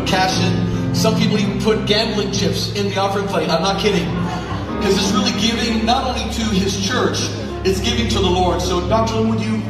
put cash in. Some people even put gambling chips in the offering plate. I'm not kidding. Because it's really giving not only to his church, it's giving to the Lord. So Dr. Lynn, would you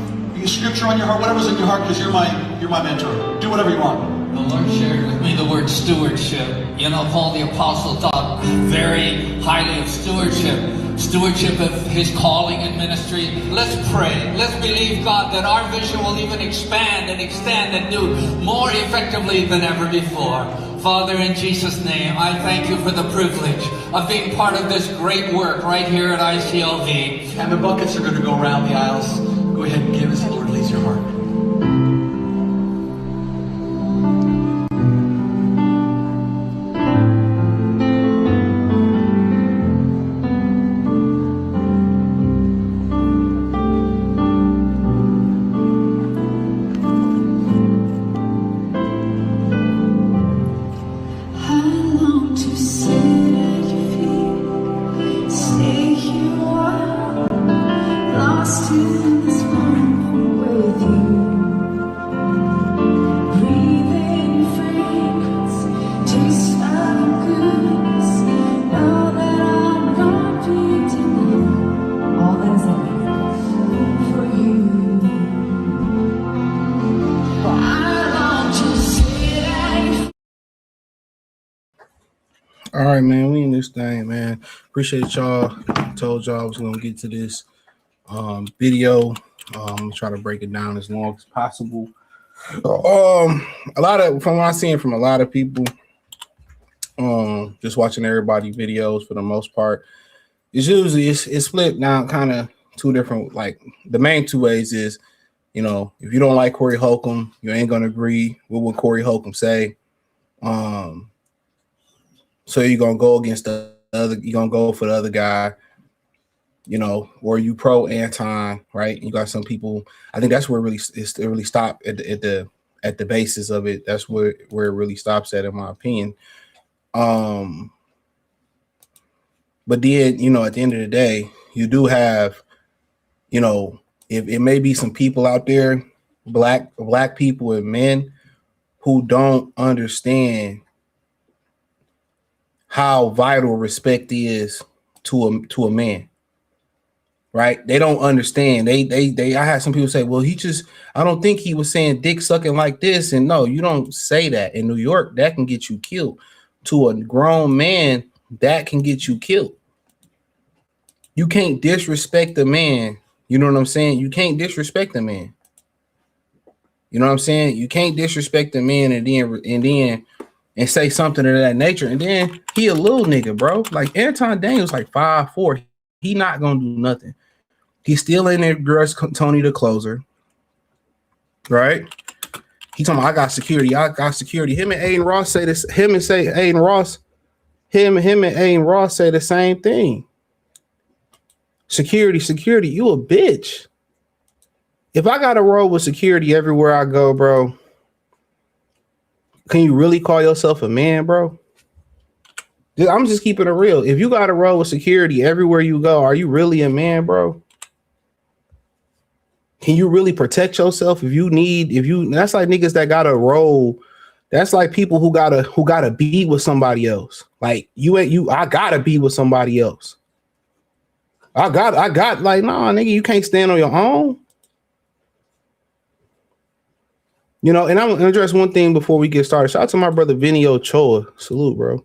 scripture on your heart, whatever's in your heart, because you're my mentor. Do whatever you want. The Lord shared with me the word stewardship. You know, Paul the Apostle thought very highly of stewardship of his calling and ministry. Let's pray. Let's believe God that our vision will even expand and extend and do more effectively than ever before. Father, in Jesus' name, I thank you for the privilege of being part of this great work right here at ICLV. And the buckets are going to go around the aisles. Go ahead and give as the Lord leads your heart. All right, man, we in this thing, man. Appreciate y'all. Told y'all I was gonna get to this video. I'm try to break it down as long as possible. A lot of from what I'm seeing from a lot of people, just watching everybody videos for the most part, it's usually it's split down kind of two different, like the main two ways is, you know, if you don't like Corey Holcomb, you ain't gonna agree with what Corey Holcomb say. So you're gonna go against the other, you're gonna go for the other guy, you know, or you pro Anton, right? You got some people, I think that's where it really stopped at the basis of it. That's where it really stops at, in my opinion. But then, you know, at the end of the day, you do have, you know, if it may be some people out there, black people and men who don't understand how vital respect is to a man, right? They don't understand. I had some people say, well, I don't think he was saying dick sucking like this. And no, you don't say that. In New York, that can get you killed. To a grown man, that can get you killed. You can't disrespect a man. You know what I'm saying? You can't disrespect a man. You know what I'm saying? You can't disrespect a man and say something of that nature. And then he a little nigga, bro. Like Anton Daniels, like 5'4". He not gonna do nothing. He's still in there, dress Tony the closer, right? He talking about, I got security. Him and Aiden Ross say this. Him and Aiden Ross say the same thing. Security. You a bitch. If I got to roll with security everywhere I go, bro, can you really call yourself a man, bro? I'm just keeping it real. If you got to roll with security everywhere you go, are you really a man, bro? Can you really protect yourself that's like niggas that got to roll. That's like people who gotta be with somebody else. Like I gotta be with somebody else. I got like, nah, nigga, you can't stand on your own. You know, and I'm gonna address one thing before we get started. Shout out to my brother Vinny Ochoa. Salute, bro.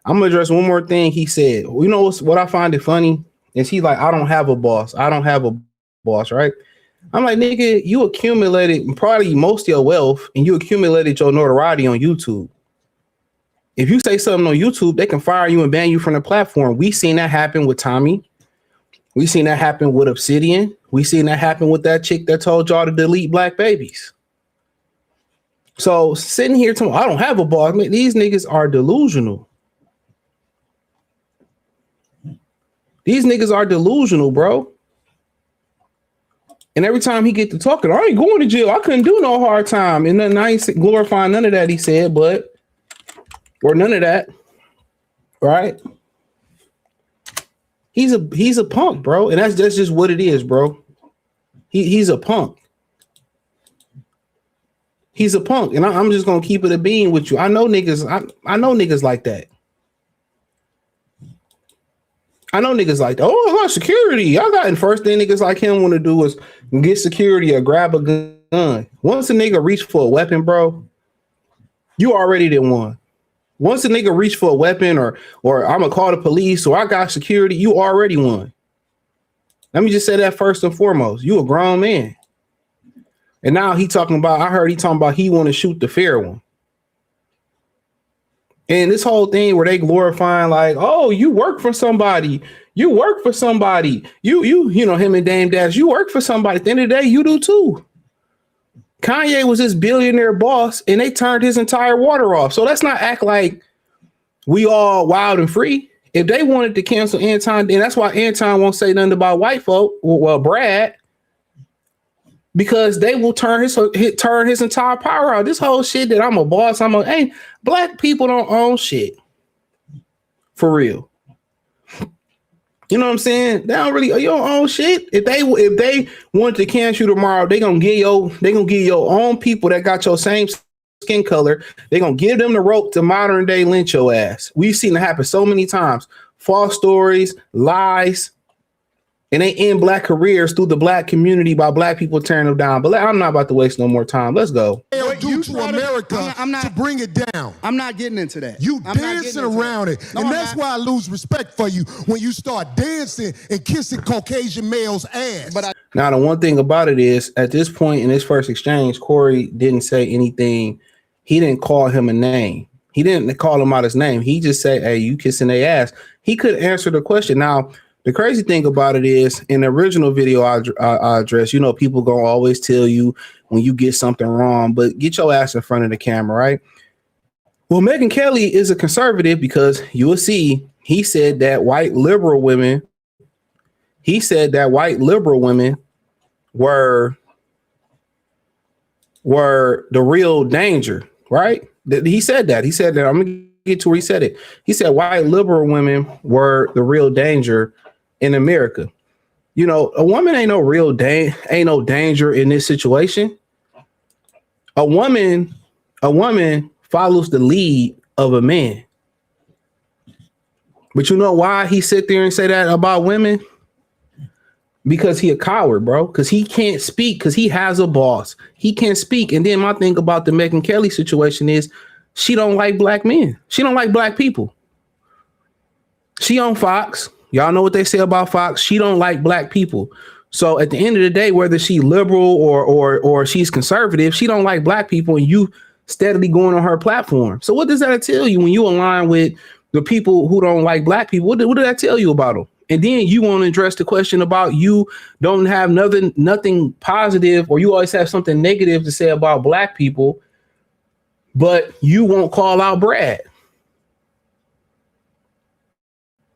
I'm gonna address one more thing he said. You know what I find it funny is he's like, I don't have a boss, right? I'm like, nigga, you accumulated probably most of your wealth and you accumulated your notoriety on YouTube. If you say something on YouTube, they can fire you and ban you from the platform. We seen that happen with Tommy. We seen that happen with Obsidian. We seen that happen with that chick that told y'all to delete black babies. So sitting here telling I don't have a boss, man, these niggas are delusional. These niggas are delusional, bro. And every time he get to talking, I ain't going to jail. I couldn't do no hard time. And then I ain't glorifying none of that, he said, or none of that. Right? He's a punk, bro. And that's just what it is, bro. He's a punk. He's a punk, and I'm just gonna keep it a bean with you. I know niggas. I know niggas like that. I know niggas like that. Oh, I got security. I got, and first thing niggas like him want to do is get security or grab a gun. Once a nigga reach for a weapon, bro, you already did one. Once a nigga reach for a weapon or I'm gonna call the police or I got security, you already won. Let me just say that first and foremost. You a grown man. And now he talking about, I heard he talking about he want to shoot the fair one. And this whole thing where they glorifying like, oh, you work for somebody. You work for somebody. You know, him and Dame Dash, you work for somebody. At the end of the day, you do too. Kanye was this billionaire boss and they turned his entire water off. So let's not act like we all wild and free. If they wanted to cancel Anton, and that's why Anton won't say nothing about white folk, well, Brad, because they will turn his entire power out. This whole shit that I'm a boss, hey, black people don't own shit. For real. You know what I'm saying? They don't really, you don't own shit. If they wanted to cancel you tomorrow, they gonna give your own people that got your same skin color. They gonna give them the rope to modern day lynch your ass. We've seen it happen so many times. False stories, lies. And they end black careers through the black community by black people tearing them down. But I'm not about to waste no more time. Let's go. Do to America to bring it down. I'm not getting into that. You dancing around it. No, and that's why I lose respect for you when you start dancing and kissing Caucasian males' ass. Now, the one thing about it is, at this point in this first exchange, Corey didn't say anything. He didn't call him a name. He didn't call him out his name. He just said, hey, you kissing their ass. He could answer the question. Now, the crazy thing about it is, in the original video I addressed, you know, people gonna always tell you when you get something wrong, but get your ass in front of the camera, right? Well, Megyn Kelly is a conservative because you will see he said that white liberal women were the real danger, right? He said that. I'm gonna get to where he said it. He said white liberal women were the real danger in America. You know, a woman ain't no danger in this situation. A woman follows the lead of a man. But you know why he sit there and say that about women? Because he a coward, bro. Because he can't speak, because he has a boss. He can't speak. And then my thing about the Megyn Kelly situation is she don't like black men. She don't like black people. She on Fox. Y'all know what they say about Fox. She don't like black people. So at the end of the day, whether she's liberal or she's conservative, she don't like black people, and you steadily going on her platform. So what does that tell you when you align with the people who don't like black people? What did that tell you about them? And then you want to address the question about you don't have nothing positive, or you always have something negative to say about black people, but you won't call out Brad.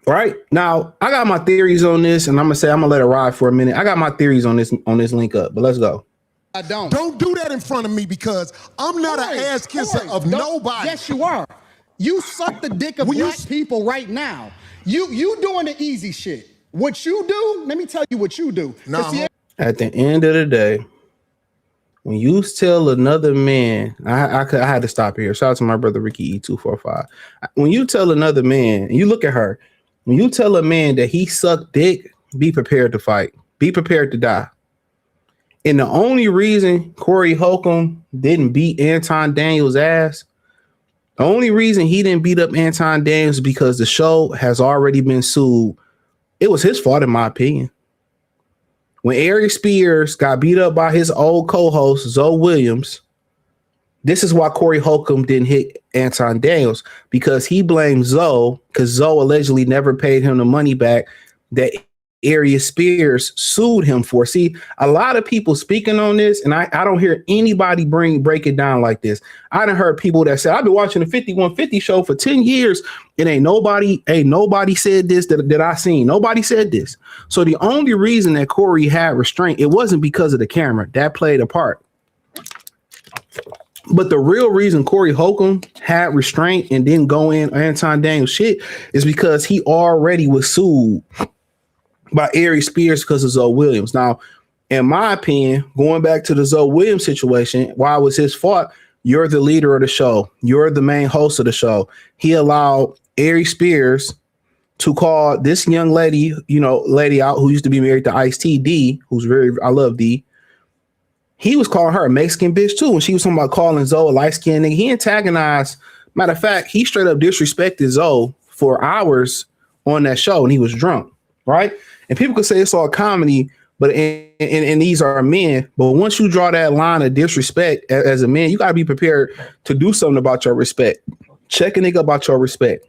Right now, I got my theories on this, and I'm gonna let it ride for a minute. I got my theories on this link up, but let's go. I don't do that in front of me, because I'm not an ass kisser of nobody. Yes, you are. You suck the dick of black people right now. You doing the easy shit. What you do? Let me tell you what you do. At the end of the day, when you tell another man, I had to stop here. Shout out to my brother Ricky E245. When you tell another man, and you look at her. When you tell a man that he sucked dick, be prepared to fight. Be prepared to die. And the only reason Corey Holcomb didn't beat Anton Daniels' ass, the only reason he didn't beat up Anton Daniels is because the show has already been sued. It was his fault, in my opinion. When Ari Spears got beat up by his old co-host, Zoe Williams, this is why Corey Holcomb didn't hit Anton Daniels, because he blamed Zoe, because Zoe allegedly never paid him the money back that Ari Spears sued him for. See, a lot of people speaking on this, and I don't hear anybody break it down like this. I done heard people that say, I've been watching the 5150 show for 10 years, and ain't nobody said this that I seen. Nobody said this. So the only reason that Corey had restraint, it wasn't because of the camera. That played a part. But the real reason Corey Holcomb had restraint and didn't go in Anton Daniels shit is because he already was sued by Ari Spears because of Zoe Williams. Now, in my opinion, going back to the Zoe Williams situation, why it was his fault? You're the leader of the show. You're the main host of the show. He allowed Ari Spears to call this young lady, lady out who used to be married to Ice-T, D, I love D. He was calling her a Mexican bitch too. When she was talking about calling Zoe a light-skinned nigga, he antagonized. Matter of fact, he straight up disrespected Zoe for hours on that show, and he was drunk, right? And people could say it's all comedy, but and these are men. But once you draw that line of disrespect as a man, you gotta be prepared to do something about your respect. Check a nigga about your respect.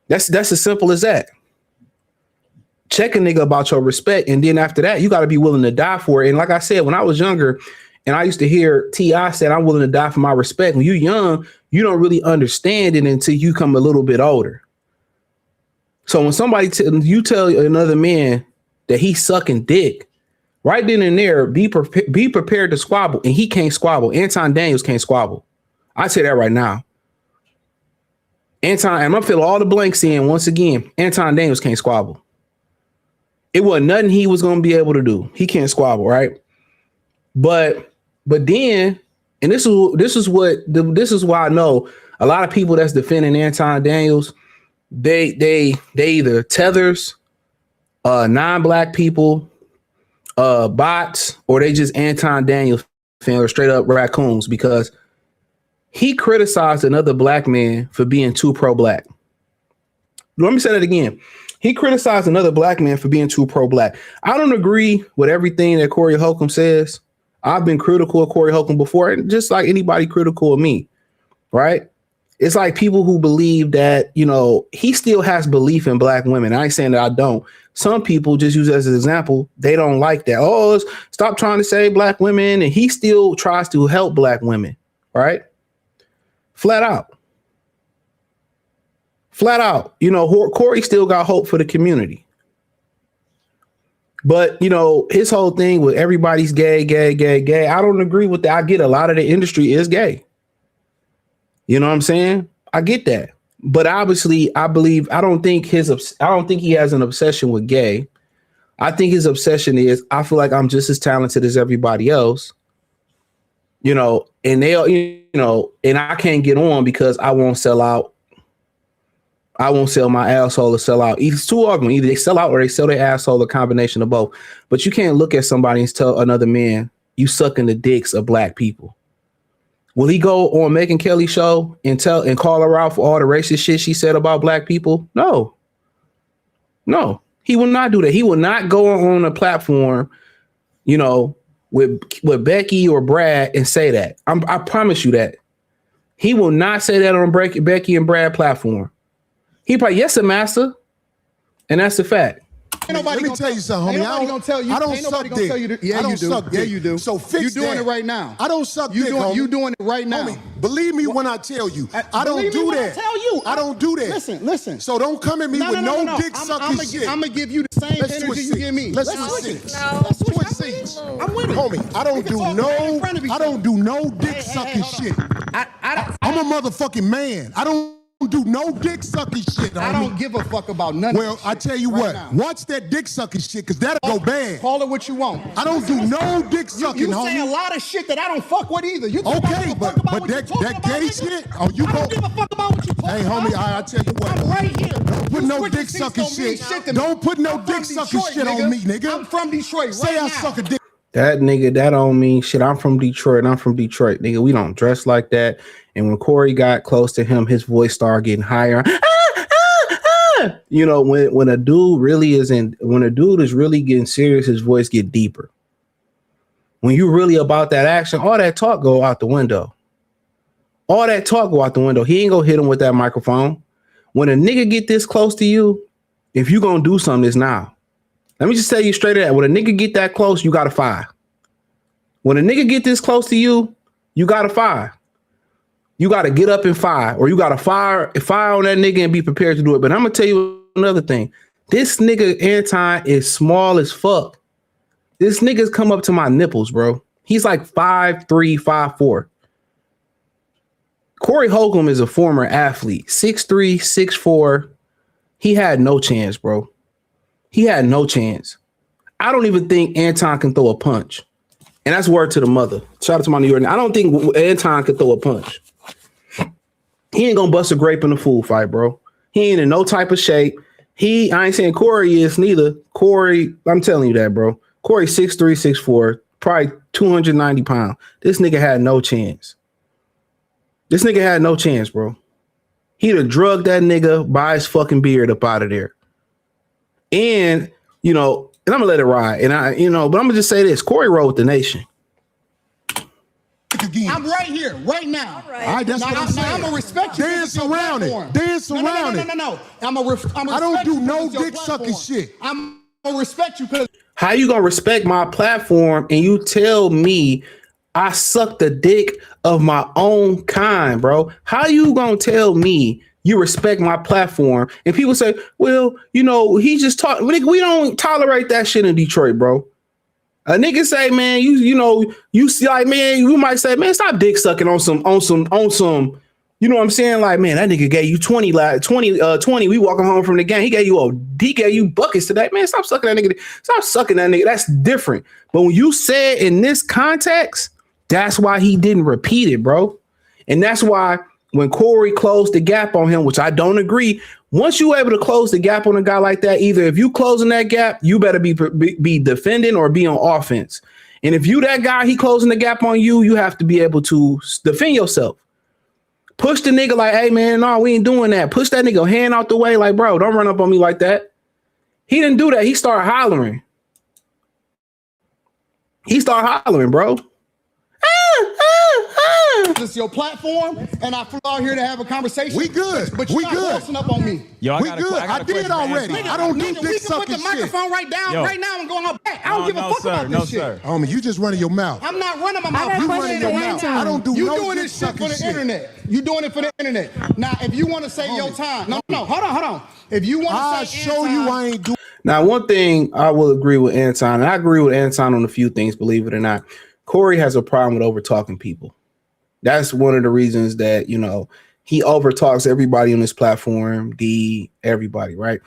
That's as simple as that. Check a nigga about your respect, and then after that, you got to be willing to die for it. And like I said, when I was younger, and I used to hear T.I. said, "I'm willing to die for my respect." When you're young, you don't really understand it until you come a little bit older. So when somebody you tell another man that he's sucking dick, right then and there, be prepared to squabble, and he can't squabble. Anton Daniels can't squabble. I say that right now. Anton, and I'm gonna fill all the blanks in once again. Anton Daniels can't squabble. It wasn't nothing he was gonna be able to do. He can't squabble, right? But then, and this is why I know a lot of people that's defending Anton Daniels, they either tethers, non-black people, bots, or they just Anton Daniels fans or straight up raccoons, because he criticized another black man for being too pro-black. Let me say that again. He criticized another black man for being too pro-black. I don't agree with everything that Corey Holcomb says. I've been critical of Corey Holcomb before, just like anybody critical of me, right? It's like people who believe that, he still has belief in black women. I ain't saying that I don't. Some people, just use it as an example, they don't like that. Oh, stop trying to save black women. And he still tries to help black women, right? Flat out. Corey still got hope for the community. But, his whole thing with everybody's gay. I don't agree with that. I get a lot of the industry is gay. You know what I'm saying? I get that. But obviously, I don't think he has an obsession with gay. I think his obsession is, I feel like I'm just as talented as everybody else. And and I can't get on because I won't sell out. I won't sell my asshole or sell out. It's two of them. Either they sell out or they sell their asshole, a combination of both. But you can't look at somebody and tell another man, you sucking the dicks of black people. Will he go on Megyn Kelly's show and call her out for all the racist shit she said about black people? No, he will not do that. He will not go on a platform, with Becky or Brad and say that. I promise you that. He will not say that on Becky and Brad platform. He probably, yes, sir, master. And that's the fact. Let me tell you something, homie. I don't suck dick. Yeah, you do. Yeah, you do. So fix you doing that. it right now. I don't suck dick, homie. You doing it right now. Homie, believe me when I tell you. I don't do that. I don't do that. Listen. So don't come at me with no dick sucking shit. I'm going to give you the same energy you give me. Let's switch seats. Let's switch seats. I'm with it. Homie, I don't do no dick sucking shit. I'm a motherfucking man. I don't do no dick sucking shit. I don't give a fuck about none of Well, I tell you what, watch that dick sucking shit, because that'll go bad. Call it what you want. I don't do no dick sucking, You homie. say a lot of shit that I don't fuck with either. You Okay, but that gay shit, oh, you I go. don't give a fuck about what you talking Hey, homie, about. I tell you what. I'm right here. Don't put You no switching dick seats sucking don't mean shit. to me. Don't put no I'm dick from sucking Detroit, shit on me, nigga. I'm from Detroit Say right I now. suck a dick. That nigga, that don't mean shit. I'm from Detroit. Nigga, we don't dress like that. And when Corey got close to him, his voice started getting higher. When a dude is really getting serious, his voice get deeper. When you really about that action, all that talk go out the window. He ain't gonna hit him with that microphone. When a nigga get this close to you, if you gonna do something, it's now. Let me just tell you straight up. When a nigga get that close, you gotta fire. When a nigga get this close to you, you gotta fire. You gotta get up and fire, or you gotta fire on that nigga and be prepared to do it. But I'm gonna tell you another thing. This nigga Anton is small as fuck. This nigga's come up to my nipples, bro. He's like 5'3", 5'4". Corey Holcomb is a former athlete, 6'3", 6'4". He had no chance, bro. He had no chance. I don't even think Anton can throw a punch. And that's word to the mother. Shout out to my New York. I don't think Anton can throw a punch. He ain't gonna bust a grape in a food fight, bro. He ain't in no type of shape. I ain't saying Corey is neither. Corey, I'm telling you that, bro. Corey 6'3", 6'4", probably 290 pounds. This nigga had no chance. This nigga had no chance, bro. He'd have drugged that nigga by his fucking beard up out of there. And, you know, and I'm gonna let it ride. And but I'm gonna just say this. Corey rode with the nation. Again. I'm right here, right now. All right, that's what I'm saying. I'm gonna respect you. Dance around it. Dance around it. No. I don't do no dick sucking shit. I'm gonna respect you because. How you gonna respect my platform and you tell me I suck the dick of my own kind, bro? How you gonna tell me you respect my platform? And people say, well, you know, he just talk. We don't tolerate that shit in Detroit, bro. A nigga say, man, you see, like, man, you might say, man, stop dick sucking on some, you know what I'm saying? Like, man, that nigga gave you 20, we walking home from the game. He gave you buckets today. Man, stop sucking that nigga. Stop sucking that nigga. That's different. But when you say it in this context, that's why he didn't repeat it, bro. And that's why when Corey closed the gap on him, which I don't agree, once you're able to close the gap on a guy like that, either if you closing that gap, you better be defending or be on offense. And if you that guy, he closing the gap on you, you have to be able to defend yourself. Push the nigga like, hey, man, no, we ain't doing that. Push that nigga hand out the way like, bro, don't run up on me like that. He didn't do that. He started hollering. Bro. This is your platform, and I flew out here to have a conversation. We good. But you're not busting up on me. Yo, We good. I did already. I don't do dick We can put sucking the shit. microphone right now and go on our back. I don't give a fuck about this shit. Homie, you just running your mouth. I'm not running my mouth. got a You question running for your mouth. Anton. I don't do You no doing dick this shit for sucking the shit. internet. You doing it for the internet. Now, if you want to say your time, no, hold on. If you want I'll to say show you I ain't doing. Now, one thing I will agree with Anton, and I agree with Anton on a few things, believe it or not. Corey has a problem with over talking people. That's one of the reasons that, you know, he over talks everybody on this platform, everybody, right?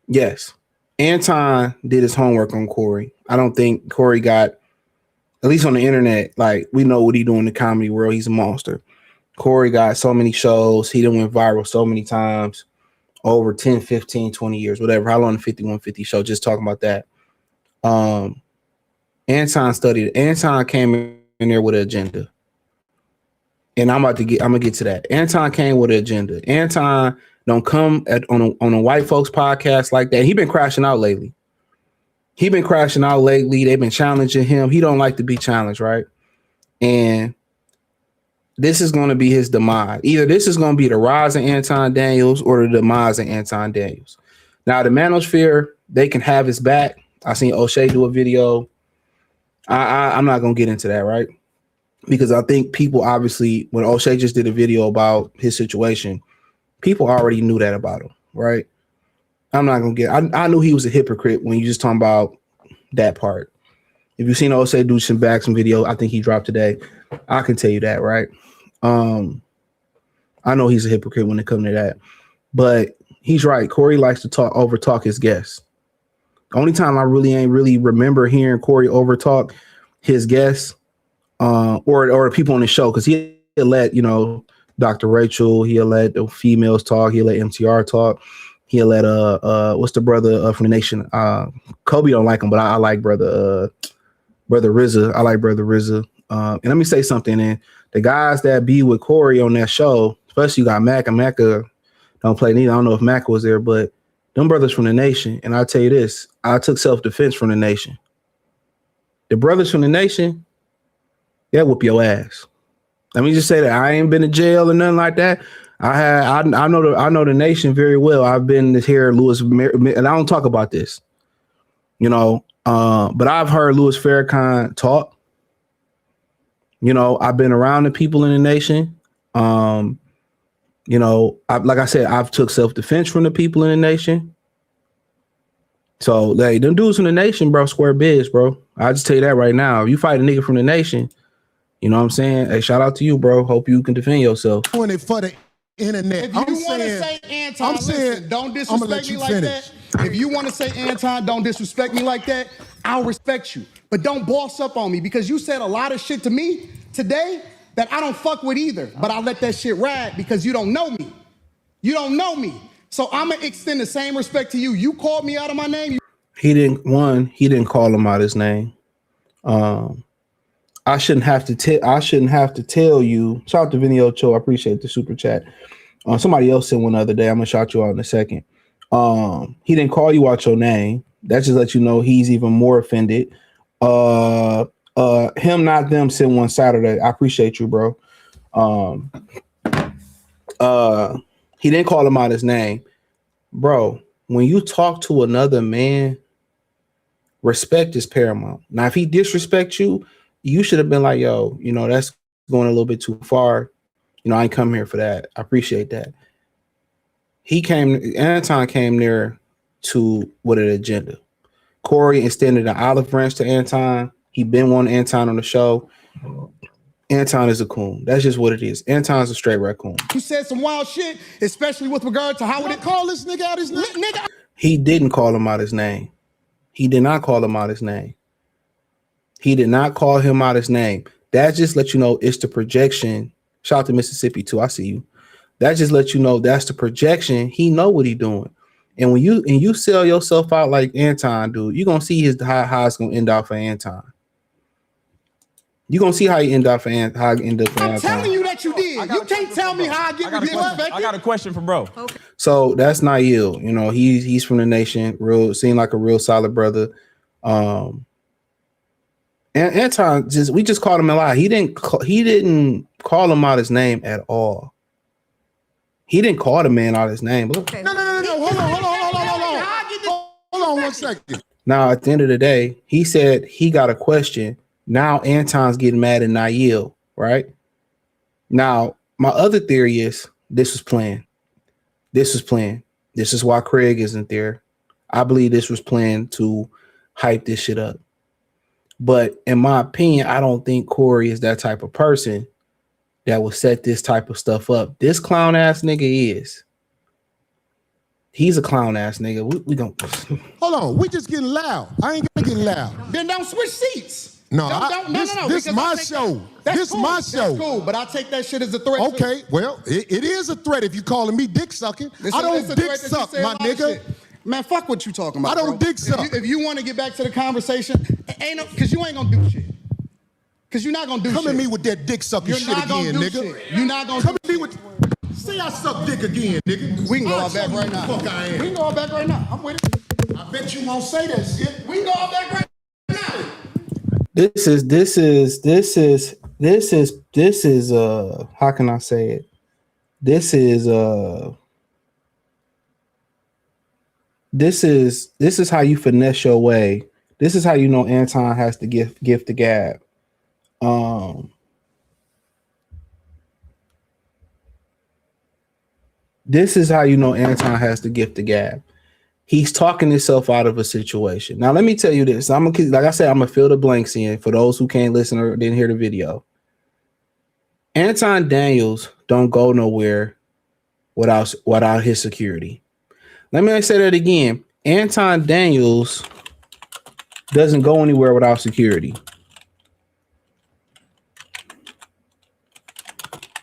Yes. Anton did his homework on Corey. I don't think Corey got, at least on the internet, like, we know what he do in the comedy world. He's a monster. Corey got so many shows. He done went viral so many times over 10, 15, 20 years, whatever. How long the 5150 show? Just talking about that. Anton studied. Anton came in there with an agenda. And I'm gonna get to that. Anton came with an agenda. Anton don't come on a white folks podcast like that. He been crashing out lately. They've been challenging him. He don't like to be challenged, right? And this is going to be his demise. Either this is going to be the rise of Anton Daniels or the demise of Anton Daniels. Now, the Manosphere, they can have his back. I seen O'Shea do a video. I'm not going to get into that, right? Because I think people obviously, when O'Shea just did a video about his situation, people already knew that about him, right? I'm not going to I knew he was a hypocrite when you just talking about that part. If you've seen O'Shea do some video, I think he dropped today. I can tell you that, right? I know he's a hypocrite when it comes to that. But he's right. Corey likes to over talk his guests. The only time I ain't really remember hearing Corey over talk his guests or people on the show, because he'll let, you know, Dr. Rachel, he'll let the females talk, he'll let MTR talk, he'll let what's the brother from the nation? Kobe don't like him, but I like brother RZA. I like brother RZA. And let me say something, and the guys that be with Corey on that show, especially you got Mac, and Mac don't play neither. I don't know if Mac was there, but them brothers from the nation, and I'll tell you this, I took self-defense from the nation. The brothers from the nation, they'll whoop your ass. Let me just say that I ain't been to jail or nothing like that. I know the nation very well. I've been to hear Louis, and I don't talk about this, you know, but I've heard Louis Farrakhan talk. You know, I've been around the people in the nation. You know, like I said, I've took self-defense from the people in the nation. So, like, them dudes from the nation, bro, square biz, bro. I'll just tell you that right now. If you fight a nigga from the nation, you know what I'm saying? Hey, shout out to you, bro. Hope you can defend yourself. Doing it for the internet. If you want to say Anton, listen, don't disrespect me like that. If you want to say Anton, don't disrespect me like that, I'll respect you. But don't boss up on me because you said a lot of shit to me today that I don't fuck with either. But I'll let that shit ride because you don't know me. You don't know me. So I'm going to extend the same respect to you. You called me out of my name. He didn't call him out his name. I shouldn't have to tell you. Shout out to Vinny Ocho. I appreciate the super chat. Somebody else sent one the other day. I'm gonna shout you out in a second. He didn't call you out your name. That just lets you know he's even more offended. Him, not them, sent one Saturday. I appreciate you, bro. He didn't call him out his name. Bro, when you talk to another man, respect is paramount. Now, if he disrespects you, you should have been like, yo, that's going a little bit too far. I ain't come here for that. I appreciate that. Anton came there with an agenda. Corey extended an olive branch to Anton. He been wanting Anton on the show. Anton is a coon. That's just what it is. Anton's a straight raccoon. You said some wild shit, especially with regard to how would it call this nigga out his name? Nigga. He didn't call him out his name. He did not call him out his name. He did not call him out his name. That just lets you know it's the projection. Shout out to Mississippi too. I see you. That just lets you know that's the projection. He know what he doing. And when you sell yourself out like Anton, dude, you're gonna see how it's gonna end out for Anton. You're gonna see how he end up for Anton. I'm telling you that you did. You can't tell me how I get respected. I got a question for bro. Okay. So that's Nail. He's from the nation. Seemed like a real solid brother. And Anton we just called him a lie. He didn't call him out his name at all. He didn't call the man out his name. Look. No. Hold on 1 second. Now, at the end of the day, he said he got a question. Now Anton's getting mad at Nail, right? Now, my other theory is this was planned. This is why Craig isn't there. I believe this was planned to hype this shit up. But in my opinion, I don't think Corey is that type of person that will set this type of stuff up. This clown ass nigga is. He's a clown ass nigga. We don't. Hold on. We just getting loud. I ain't gonna get loud. Then don't switch seats. No. This my show. This cool. my show. That's cool, but I take that shit as a threat. Okay. Well, it is a threat if you calling me dick sucking. I don't dick suck, my nigga. Man, fuck what you talking about. I don't dick suck. If you want to get back to the conversation, because you ain't gonna do shit. Because you're not gonna do shit. Come at me with that dick sucking shit again, nigga. You're not gonna come at me with. Say I suck dick again, nigga. We can go out back right now. Fuck I am. We can go out back right now. I'm with it. I bet you won't say that shit. We can go out back right now. This is how can I say it? This is how you finesse your way. This is how you know Anton has to gift the gab. This is how you know Anton has to gift the gab. He's talking himself out of a situation. Now, let me tell you this. I'm gonna fill the blanks in for those who can't listen or didn't hear the video. Anton Daniels don't go nowhere without his security. Let me say that again. Anton Daniels doesn't go anywhere without security.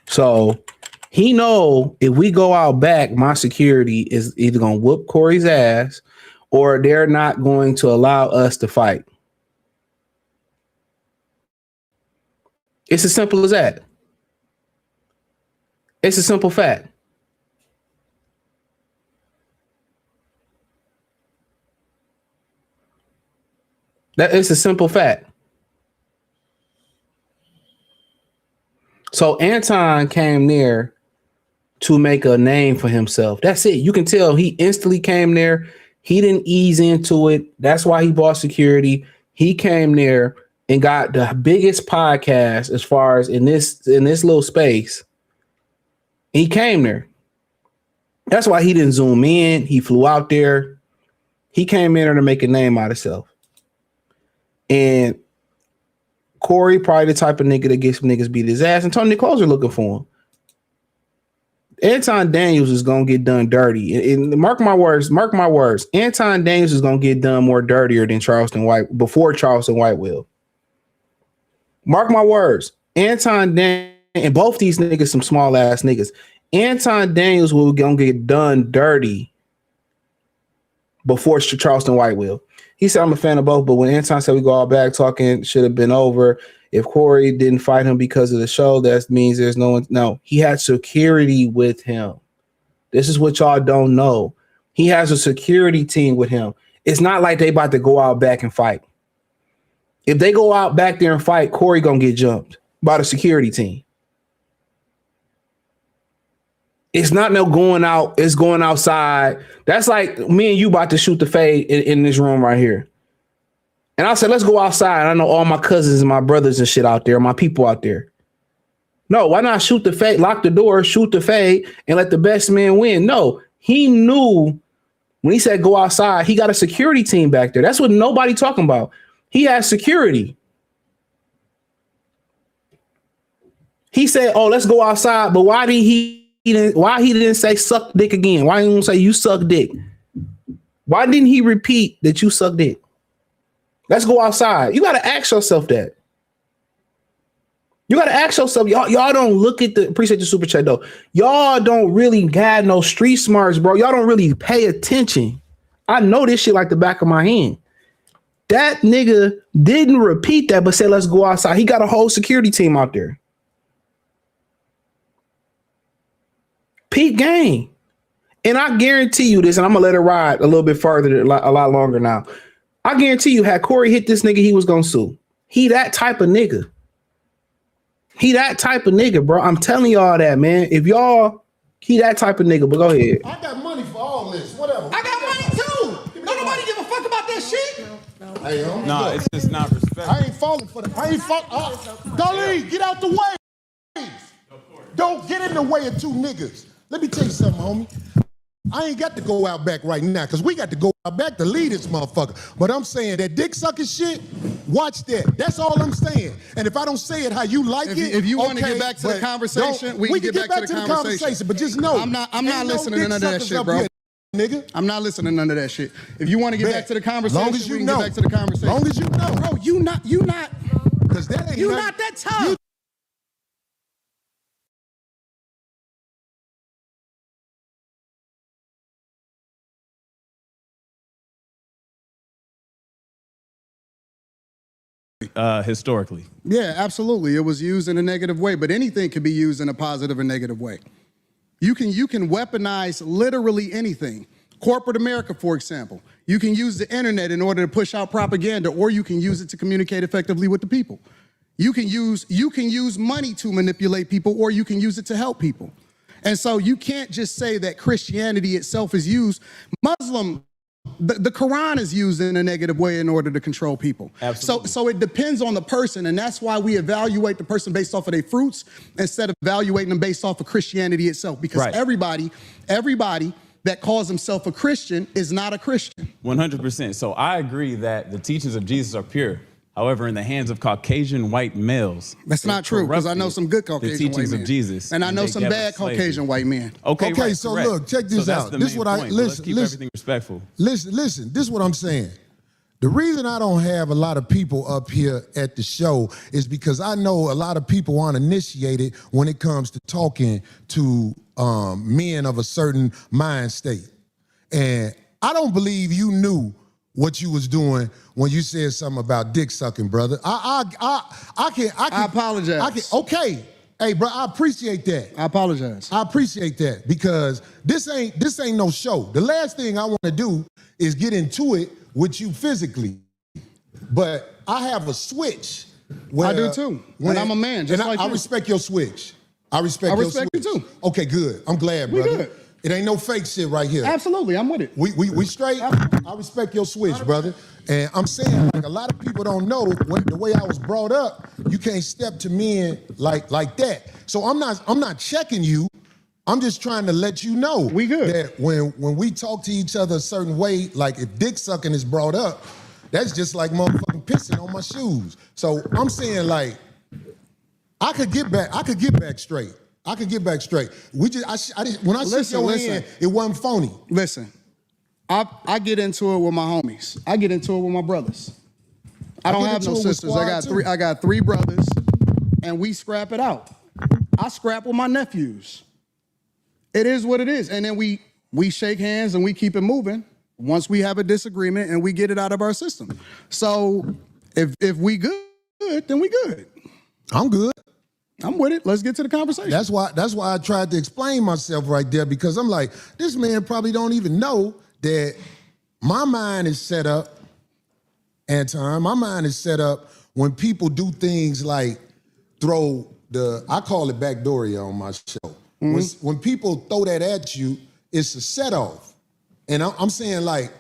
So he know if we go out back, my security is either going to whoop Corey's ass or they're not going to allow us to fight. It's as simple as that. It's a simple fact. That is a simple fact. So Anton came there to make a name for himself. That's it. You can tell he instantly came there. He didn't ease into it. That's why he bought security. He came there and got the biggest podcast as far as in this little space. He came there. That's why he didn't zoom in. He flew out there. He came in there to make a name out of himself. And Corey probably the type of nigga that gets niggas beat his ass, and Tony Closer looking for him. Anton Daniels is gonna get done dirty. And mark my words. Anton Daniels is gonna get done more dirtier than Charleston White before Charleston White will. Mark my words. Anton Daniels and both these niggas some small ass niggas. Anton Daniels will gonna get done dirty before Charleston White will. He said I'm a fan of both, but when Anton said we go all back talking should have been over. If Corey didn't fight him because of the show, that means there's no one. No, he had security with him. This is what y'all don't know. He has a security team with him. It's not like they about to go out back and fight. If they go out back there and fight, Corey gonna get jumped by the security team. It's not no going out. It's going outside. That's like me and you about to shoot the fade in this room right here. And I said, let's go outside. I know all my cousins and my brothers and shit out there, my people out there. No, why not shoot the fade, lock the door, shoot the fade, and let the best man win? No, he knew when he said go outside, he got a security team back there. That's what nobody talking about. He has security. He said, oh, let's go outside. But why he didn't say suck dick again? Why didn't he say you suck dick? Why didn't he repeat that you suck dick? Let's go outside. You got to ask yourself that. You got to ask yourself, y'all don't look at the, appreciate the super chat though. Y'all don't really have no street smarts, bro. Y'all don't really pay attention. I know this shit like the back of my hand. That nigga didn't repeat that, but said, let's go outside. He got a whole security team out there. Peak game. And I guarantee you this, and I'm going to let it ride a little bit further, a lot longer now. I guarantee you, had Corey hit this nigga, he was gonna sue. He that type of nigga. He that type of nigga, bro. I'm telling y'all that, man. If y'all, he that type of nigga, but go ahead. I got money for all this. Whatever. I got money too. Don't nobody give a fuck about that shit. Hey, no, it's just not respect. I ain't falling for that. I ain't falling. Dolly, get out the way. Don't get in the way of two niggas. Let me tell you something, homie. I ain't got to go out back right now because we got to go out back to lead this motherfucker. But I'm saying that dick sucking shit, watch that. That's all I'm saying. And if I don't say it how you like it, if you want to get back to the conversation, we can get back to the conversation. But just know, I'm not listening to none of that shit, bro. Here, nigga. I'm not listening to none of that shit. If you want to get back to the conversation, long as you we can know. get back to the conversation. Long as you know. Bro, you not, because that ain't you not that tough. Historically. Yeah, absolutely. It was used in a negative way, but anything can be used in a positive or negative way. You can weaponize literally anything. Corporate America, for example. You can use the internet in order to push out propaganda, or you can use it to communicate effectively with the people. You can use money to manipulate people, or you can use it to help people. And so you can't just say that Christianity itself is used. The Quran is used in a negative way in order to control people. Absolutely. So it depends on the person, and that's why we evaluate the person based off of their fruits instead of evaluating them based off of Christianity itself. Because right. everybody that calls himself a Christian is not a Christian. 100%. So I agree that the teachings of Jesus are pure. However, in the hands of Caucasian white males, that's not true, because I know some good Caucasian the teachings white men. of Jesus, and I know some bad Caucasian white men. Okay, right, so correct. Look, check this out. This is what I let's keep everything respectful. Listen. This is what I'm saying. The reason I don't have a lot of people up here at the show is because I know a lot of people aren't initiated when it comes to talking to men of a certain mind state, and I don't believe you knew what you was doing when you said something about dick sucking, brother. I apologize. Okay. Hey, bro, I appreciate that. I apologize. I appreciate that because this ain't no show. The last thing I want to do is get into it with you physically. But I have a switch. I do too. And I'm a man, just like you. I respect your switch. I respect your switch. You too. Okay, good. I'm glad, brother. We good. It ain't no fake shit right here. Absolutely, I'm with it. We straight. I respect your switch, brother. And I'm saying, like, a lot of people don't know the way I was brought up. You can't step to men like that. So I'm not checking you. I'm just trying to let you know we good. That when we talk to each other a certain way, like if dick sucking is brought up, that's just like motherfucking pissing on my shoes. So I'm saying, like, I could get back straight. I can get back straight. We just, I didn't, when I shook your hand, it wasn't phony. Listen, I get into it with my homies. I get into it with my brothers. I don't have no sisters. I got three brothers, and we scrap it out. I scrap with my nephews. It is what it is. And then we shake hands and we keep it moving once we have a disagreement and we get it out of our system. So if we good, then we good. I'm good. I'm with it. Let's get to the conversation. That's why I tried to explain myself right there, because I'm like, this man probably don't even know that my mind is set up, Anton, my mind is set up when people do things like I call it backdooria on my show. Mm-hmm. When people throw that at you, it's a set off. And I'm saying, like,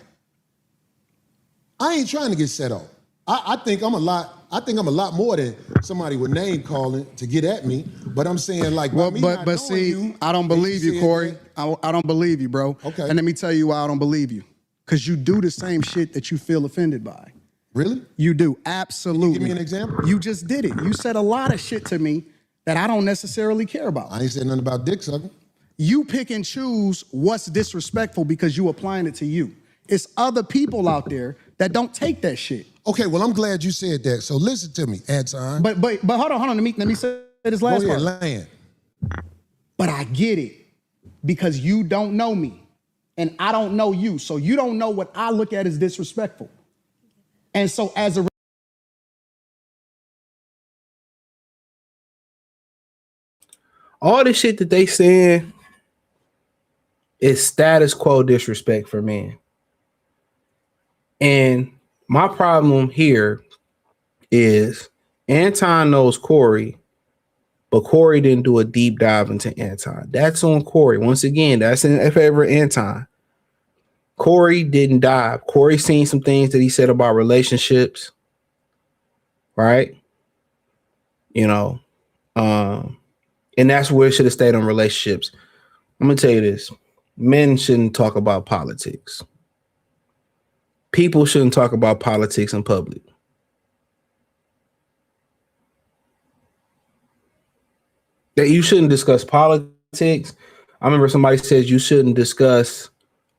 I ain't trying to get set off. I think I'm a lot more than somebody with name calling to get at me. But I'm saying, like, but see, I don't believe you, Corey. I don't believe you, bro. Okay. And let me tell you why I don't believe you. Because you do the same shit that you feel offended by. Really? You do, absolutely. Give me an example. You just did it. You said a lot of shit to me that I don't necessarily care about. I ain't said nothing about dick sucking. You pick and choose what's disrespectful because you applying it to you. It's other people out there that don't take that shit. Okay, well, I'm glad you said that. So listen to me, Anton. But hold on. Let me say this last part. Land. But I get it because you don't know me and I don't know you. So you don't know what I look at as disrespectful. And so as a all the shit that they saying is status quo disrespect for men. And my problem here is Anton knows Corey, but Corey didn't do a deep dive into Anton. That's on Corey. Once again, that's in favor of Anton. Corey didn't dive. Corey seen some things that he said about relationships, right? You know, and that's where it should have stayed on relationships. I'm going to tell you this. Men shouldn't talk about politics. People shouldn't talk about politics in public. That you shouldn't discuss politics. I remember somebody says you shouldn't discuss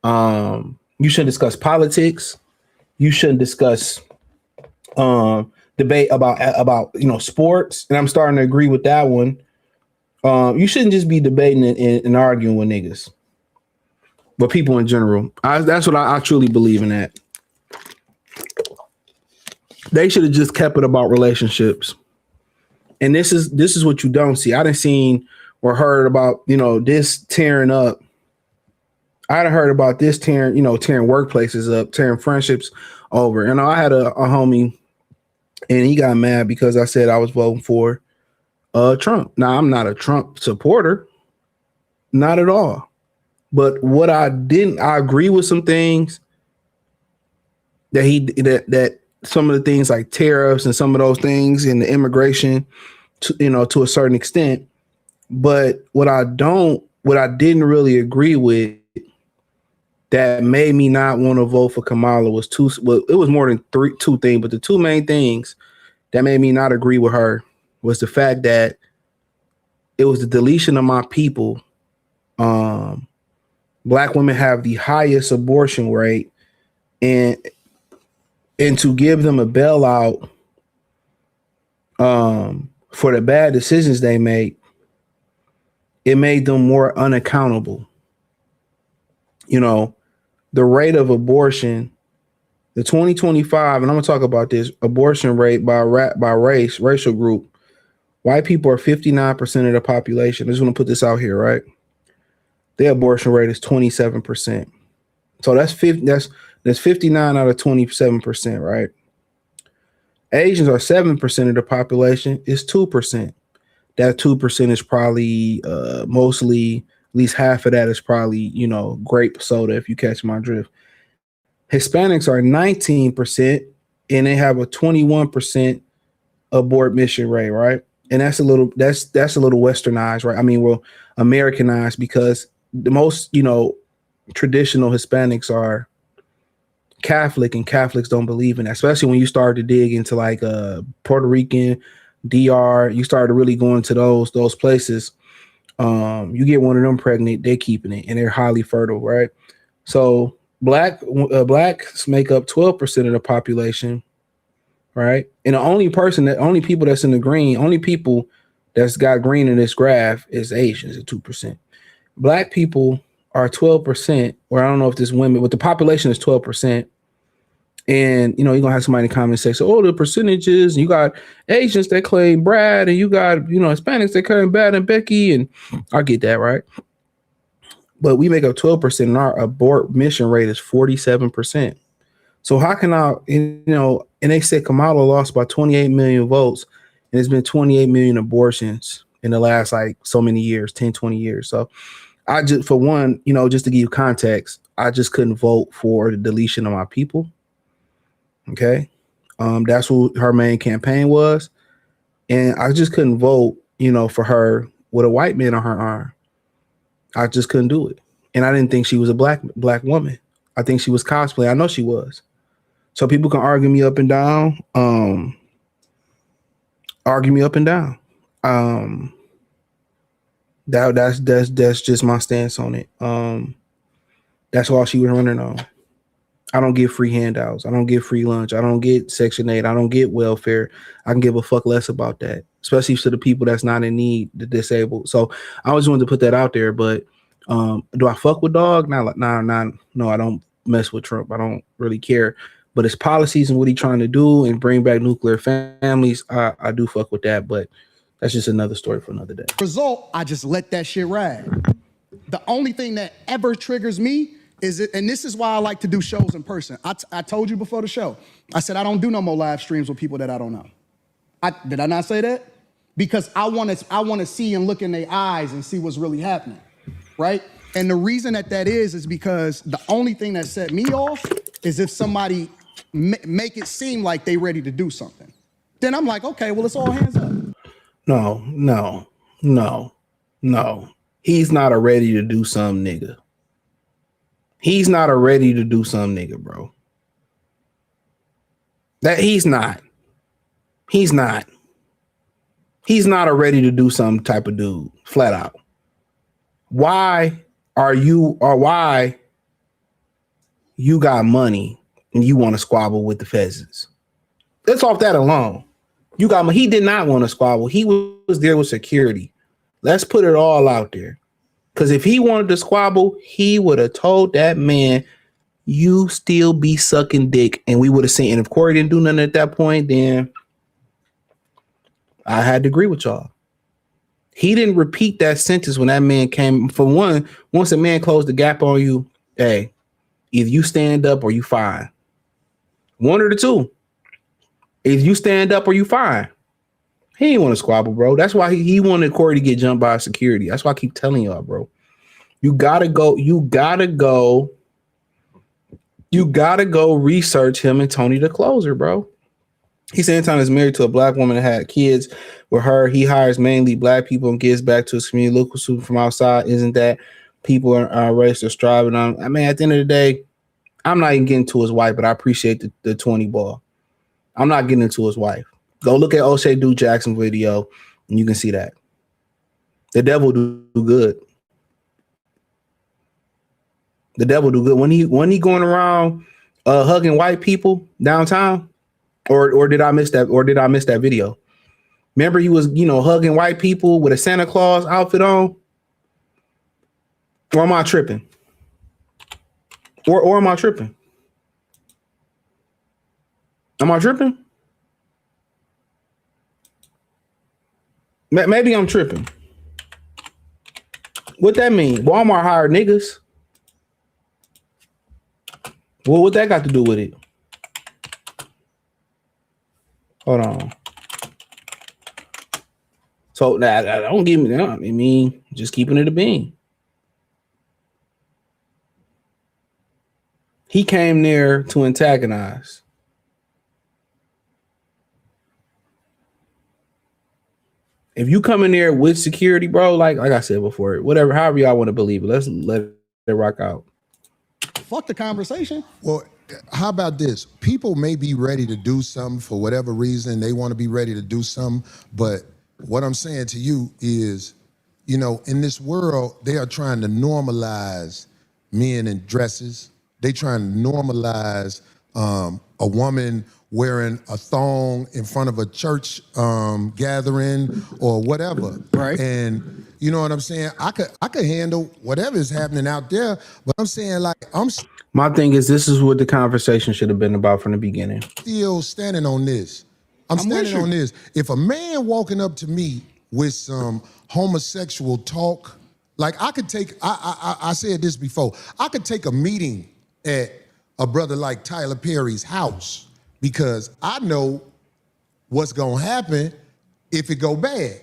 politics. You shouldn't discuss debate about sports. And I'm starting to agree with that one. You shouldn't just be debating and arguing with niggas, but people in general. That's what I truly believe in that. They should have just kept it about relationships. And this is what you don't see. I done seen or heard about, this tearing up. I done heard about this tearing workplaces up, tearing friendships over. And I had a homie and he got mad because I said I was voting for Trump. Now, I'm not a Trump supporter, not at all. But what I agree with some things that some of the things like tariffs and some of those things and the immigration, to a certain extent. But what I didn't really agree with that made me not want to vote for Kamala was it was more than two things, but the two main things that made me not agree with her was the fact that it was the deletion of my people. Black women have the highest abortion rate, and to give them a bailout for the bad decisions they make, it made them more unaccountable. The rate of abortion, the 2025, and I'm gonna talk about this abortion rate by racial group. White people are 59% of the population. I just want to put this out here, right? Their abortion rate is 27%. So that's 59 out of 27%, right? Asians are 7% of the population. It's 2%. That 2% is probably mostly, at least half of that is probably, grape soda, if you catch my drift. Hispanics are 19%, and they have a 21% abortion rate, right? And that's a little westernized, right? I mean, well, Americanized, because the most, traditional Hispanics are Catholic, and Catholics don't believe in that, especially when you start to dig into like Puerto Rican, DR, you start to really go into those places. You get one of them pregnant, they're keeping it, and they're highly fertile, right? So blacks make up 12% of the population, right? And the only people that's in the green, only people that's got green in this graph is Asians at 2%. Black people are 12%, or I don't know if this women, but the population is 12%. And you're gonna have somebody in the comment section, oh, the percentages, you got Asians that claim Brad, and you got, Hispanics that claim Brad and Becky, and I get that, right? But we make up 12%, and our abortion rate is 47%. So how can and they said Kamala lost by 28 million votes, and there's been 28 million abortions in the last so many years, 10, 20 years. So I just, for one, just to give you context, I just couldn't vote for the deletion of my people. Okay. That's what her main campaign was. And I just couldn't vote, for her with a white man on her arm. I just couldn't do it. And I didn't think she was a black woman. I think she was cosplay. I know she was. So people can argue me up and down. That's just my stance on it. That's all she was running on. I don't get free handouts. I don't get free lunch. I don't get Section 8. I don't get welfare. I can give a fuck less about that, especially to the people that's not in need, the disabled. So I always wanted to put that out there. But do I fuck with dog? No, I don't mess with Trump. I don't really care. But his policies and what he's trying to do and bring back nuclear families, I do fuck with that. But that's just another story for another day. Result, I just let that shit ride. The only thing that ever triggers me is it, and this is why I like to do shows in person. I told you before the show, I said I don't do no more live streams with people that I don't know. Did I not say that? Because I want to see and look in their eyes and see what's really happening, right? And the reason that is because the only thing that set me off is if somebody make it seem like they ready to do something. Then I'm like, okay, well, it's all hands up. No. He's not a ready to do some nigga. He's not a ready to do some nigga, bro. That he's not. He's not a ready to do some type of dude, flat out. Why you got money and you want to squabble with the pheasants? Let's off that alone. He did not want to squabble. He was there with security. Let's put it all out there. Because if he wanted to squabble, he would have told that man, you still be sucking dick. And we would have seen, and if Corey didn't do nothing at that point, then I had to agree with y'all. He didn't repeat that sentence when that man came. For one, once a man closed the gap on you, hey, either you stand up or you fine. One or the two. If you stand up or you fine. He didn't want to squabble, bro. That's why he wanted Corey to get jumped by security. That's why I keep telling y'all, bro. You gotta go research him and Tony the Closer, bro. He said Anton is married to a black woman that had kids with her. He hires mainly black people and gives back to his community. Look who's from outside. Isn't that people are raised to striving on? I mean, at the end of the day, I'm not even getting to his wife, but I appreciate the 20 ball. I'm not getting into his wife. Go look at O'Shea Duke Jackson video, and you can see that. The devil do good. The devil do good. When he going around hugging white people downtown, or did I miss that? Or did I miss that video? Remember he was, hugging white people with a Santa Claus outfit on? Or am I tripping? Or am I tripping? Am I tripping? Maybe I'm tripping. What that mean? Walmart hired niggas. Well, what that got to do with it? Hold on. So don't give me that. I mean, just keeping it a bean. He came there to antagonize. If you come in there with security, bro, like I said before, whatever, however y'all want to believe it, let's let it rock out. Fuck the conversation. Well, how about this? People may be ready to do something for whatever reason. They want to be ready to do something. But what I'm saying to you is you know, in this world, they are trying to normalize men in dresses. They trying to normalize a woman wearing a thong in front of a church gathering or whatever. Right. And you know what I'm saying? I could handle whatever is happening out there, but I'm saying like My thing is, this is what the conversation should have been about from the beginning. still standing on this. I'm standing on this. If a man walking up to me with some homosexual talk, like I could take, I said this before, I could take a meeting at a brother like Tyler Perry's house because I know what's gonna happen if it go bad.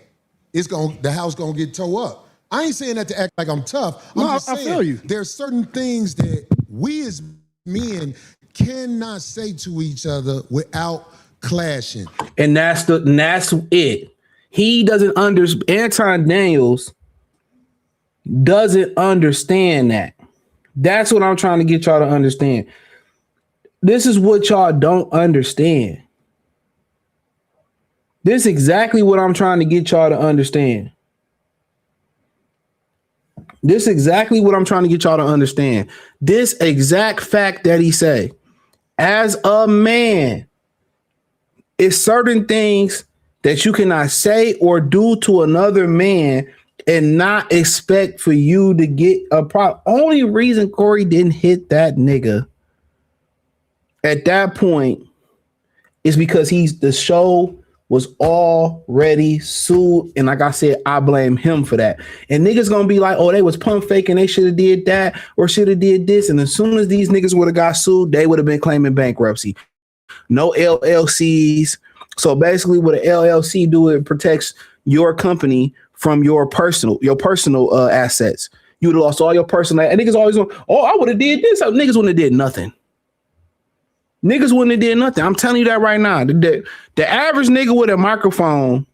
The house gonna get tore up. I ain't saying that to act like I'm tough. I'm just saying, I feel you. There's certain things that we as men cannot say to each other without clashing. And that's it. He doesn't understand. Anton Daniels doesn't understand that. That's what I'm trying to get y'all to understand. This is what y'all don't understand. This is exactly what I'm trying to get y'all to understand. This exactly what I'm trying to get y'all to understand. This exact fact that he say, as a man, it's certain things that you cannot say or do to another man and not expect for you to get a problem. Only reason Corey didn't hit that nigga at that point is because the show was already sued. And like I said, I blame him for that. And niggas gonna be like, oh, they was pump faking. They should have did that or should have did this. And as soon as these niggas would have got sued, they would have been claiming bankruptcy. No LLCs. So basically what an LLC do, it protects your company from your personal assets. You would have lost all your personal. And niggas always go, oh, I would have did this. Niggas wouldn't have did nothing. Niggas wouldn't have did nothing. I'm telling you that right now. The average nigga with a microphone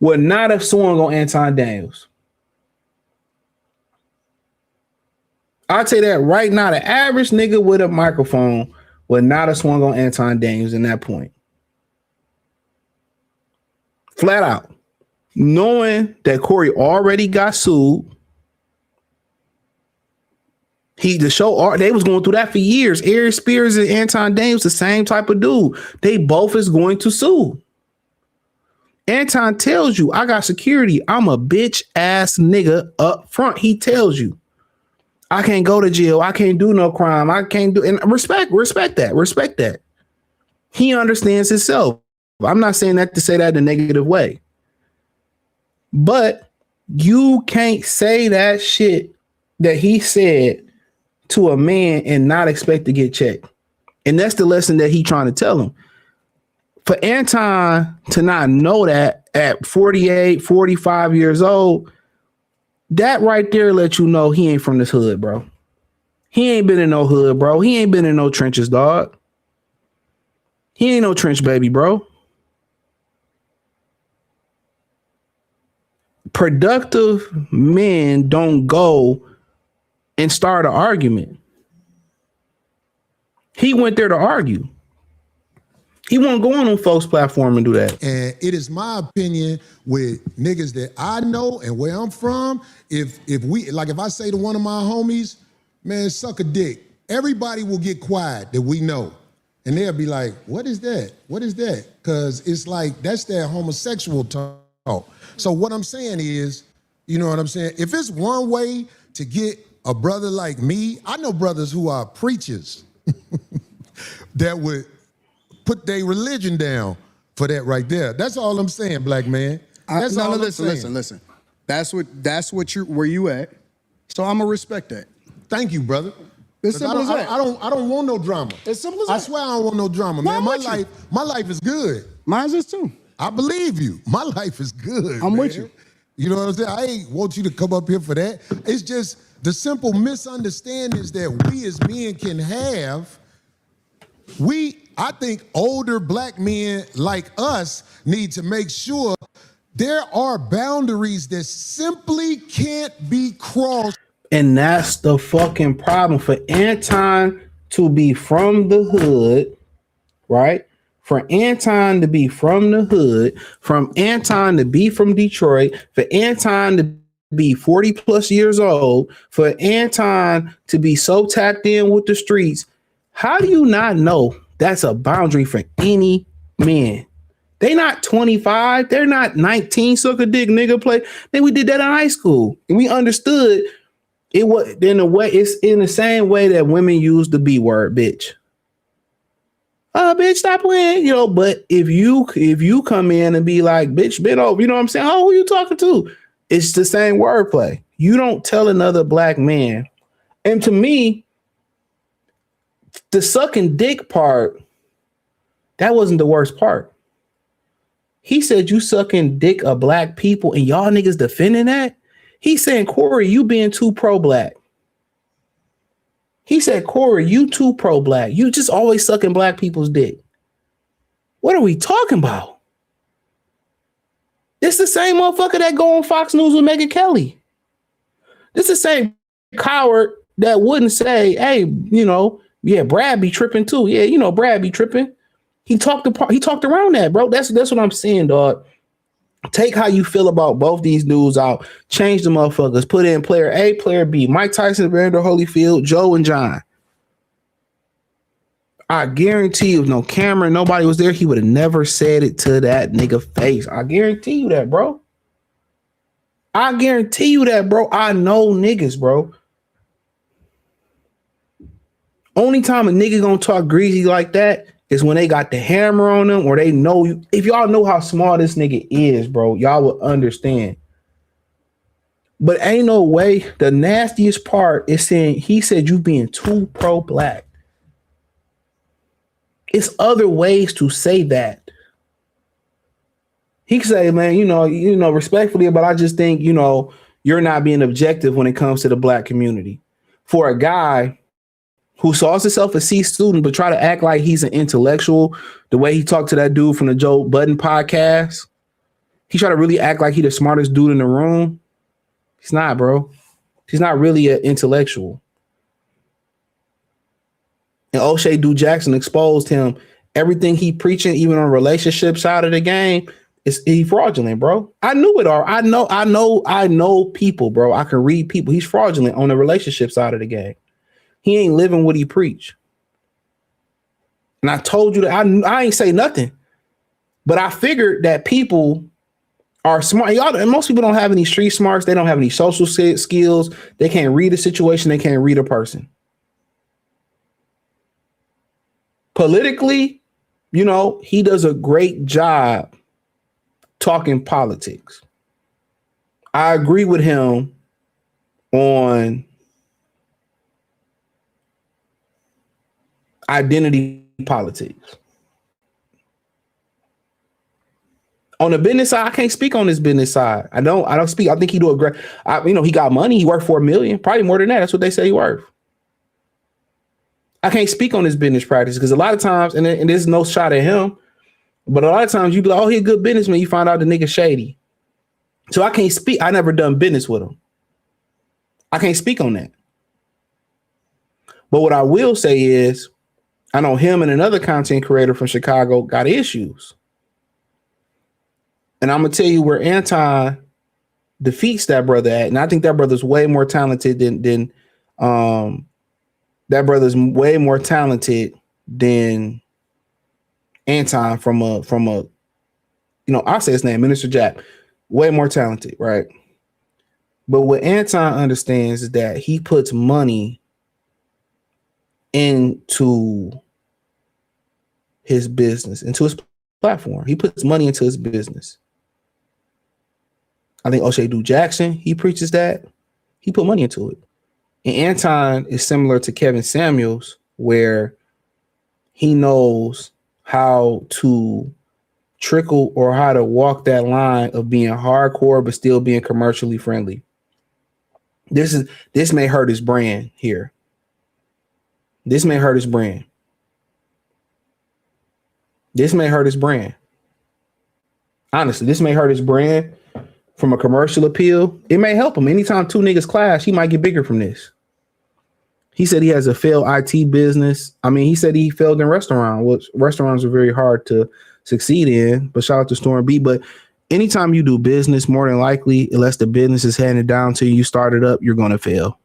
would not have swung on Anton Daniels. I'll tell you that right now. The average nigga with a microphone would not have swung on Anton Daniels in that point. Flat out. Knowing that Corey already got sued. The show, they was going through that for years. Eric Spears and Anton Daniels, the same type of dude. They both is going to sue. Anton tells you, I got security. I'm a bitch ass nigga up front. He tells you, I can't go to jail. I can't do no crime. I can't do, and respect that. He understands himself. I'm not saying that to say that in a negative way. But you can't say that shit that he said to a man and not expect to get checked. And that's the lesson that he trying to tell him. For Anton to not know that at 48, 45 years old, that right there let you know he ain't from this hood, bro. He ain't been in no hood, bro. He ain't been in no trenches, dog. He ain't no trench baby, bro. Productive men don't go and start an argument. He went there to argue. He won't go on folks' platform and do that. And it is my opinion with niggas that I know and where I'm from, if I say to one of my homies, man, suck a dick, everybody will get quiet that we know. And they'll be like, what is that? What is that? Because it's like, that's that homosexual talk. So what I'm saying is, you know what I'm saying? If it's one way to get a brother like me, I know brothers who are preachers that would put their religion down for that right there. That's all I'm saying, black man. That's all I'm saying. Listen. That's where you at. So I'm gonna respect that. Thank you, brother. It's simple as that. I don't want no drama. It's simple as that. I swear I don't want no drama, man. My life is good. Mine's is too. I believe you. My life is good. I'm man. with you. You know what I'm saying? I ain't want you to come up here for that. It's just the simple misunderstandings that we as men can have. I think older black men like us need to make sure there are boundaries that simply can't be crossed. And that's the fucking problem. For Anton to be from the hood, right? For Anton to be from the hood, from Anton to be from Detroit, for Anton to be 40 plus years old, for Anton to be so tapped in with the streets. How do you not know that's a boundary for any man? They not 25. They're not 19. Suck a dick, nigga. Play. Then we did that in high school, and we understood it was in a way. It's in the same way that women use the B word, bitch. Bitch, stop playing. But if you come in and be like, bitch, bend over, you know what I'm saying? Oh, who you talking to? It's the same wordplay. You don't tell another black man. And to me, the sucking dick part, that wasn't the worst part. He said you sucking dick of black people and y'all niggas defending that? He's saying, Corey, you being too pro-black. He said, Corey, you too pro-black. You just always sucking black people's dick. What are we talking about? It's the same motherfucker that go on Fox News with Megyn Kelly. It's the same coward that wouldn't say, hey, yeah, Brad be tripping too. Yeah, Brad be tripping. He talked around that, bro. That's what I'm saying, dog. Take how you feel about both these dudes out. Change the motherfuckers. Put in player A, player B. Mike Tyson, Vander Holyfield, Joe, and John. I guarantee you, if no camera, nobody was there, he would have never said it to that nigga face. I guarantee you that, bro. I guarantee you that, bro. I know niggas, bro. Only time a nigga gonna talk greasy like that is when they got the hammer on them, or they know you. If y'all know how small this nigga is, bro, y'all would understand. But ain't no way. The nastiest part is saying he said you being too pro-black. It's other ways to say that. He could say, man, respectfully, but I just think, you're not being objective when it comes to the black community. For a guy who calls himself a C student, but try to act like he's an intellectual, the way he talked to that dude from the Joe Budden podcast, he tried to really act like he the smartest dude in the room. He's not, bro. He's not really an intellectual. And O'Shea Du Jackson exposed him. Everything he preaching, even on relationship side of the game, he fraudulent, bro. I knew it all. I know people, bro. I can read people. He's fraudulent on the relationship side of the game. He ain't living what he preach. And I told you that I ain't say nothing, but I figured that people are smart. And most people don't have any street smarts. They don't have any social skills. They can't read a situation. They can't read a person. Politically, he does a great job talking politics. I agree with him on identity politics. On the business side, I can't speak on his business side. I don't speak. I think he do a great. He got money. He worked for $1 million, probably more than that. That's what they say he worth. I can't speak on his business practice because a lot of times, and there's no shot at him, but a lot of times you be like, oh, he a good businessman. You find out the nigga shady. So I can't speak. I never done business with him. I can't speak on that. But what I will say is, I know him and another content creator from Chicago got issues. And I'm going to tell you where Anton defeats that brother at. And I think that brother's way more talented than that brother's way more talented than Anton from a I'll say his name, Minister Jack. Way more talented, right? But what Anton understands is that he puts money into his business, into his platform. He puts money into his business. I think O'Shea Du Jackson, he preaches that. He put money into it. And Anton is similar to Kevin Samuels, where he knows how to trickle or how to walk that line of being hardcore but still being commercially friendly. This may hurt his brand here. This may hurt his brand. This may hurt his brand. Honestly, this may hurt his brand from a commercial appeal. It may help him. Anytime two niggas clash, he might get bigger from this. He said he has a failed IT business. I mean, he said he failed in restaurant, which restaurants are very hard to succeed in, but shout out to Storm B. But anytime you do business, more than likely, unless the business is handed down to you, you start it up, you're going to fail.